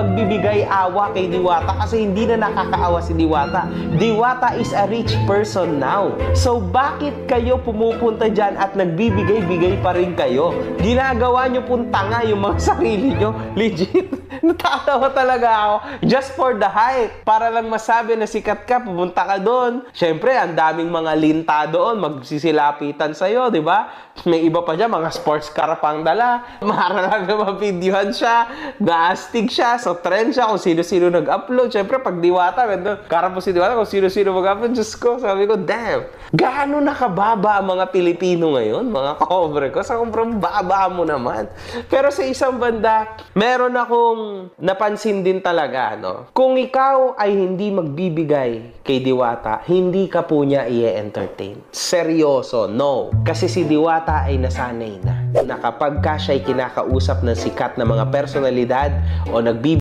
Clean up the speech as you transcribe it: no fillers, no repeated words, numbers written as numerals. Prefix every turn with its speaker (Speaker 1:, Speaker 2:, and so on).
Speaker 1: magbibigay awa kay Diwata kasi hindi na nakakaawa si Diwata. Diwata is a rich person now. So bakit kayo pumupunta dyan at nagbibigay-bigay pa rin kayo? Ginagawa nyo pong tanga yung mga sarili nyo. Legit. Natatawa talaga ako. Just for the hype. Para lang masabi na sikat ka, pumunta ka doon. Siyempre, ang daming mga linta doon. Magsisilapitan sa'yo, di ba? May iba pa dyan, mga sports car pang dala. Mahara lang na mapidyohan siya. Gaastig siya. So, trend siya kung sino-sino nag-upload. Siyempre, pag Diwata, karap po si Diwata kung sino-sino mag-upload. Diyos ko, sabi ko, damn. Gaano nakababa ang mga Pilipino ngayon? Mga cover ko. Sobrang baba mo naman. Pero sa isang banda, meron akong napansin din talaga, no? Kung ikaw ay hindi magbibigay kay Diwata, hindi ka po niya i-entertain. Seryoso, no. Kasi si Diwata ay nasanay na kapag ka siya'y kinakausap ng sikat na mga personalidad o nagbibigay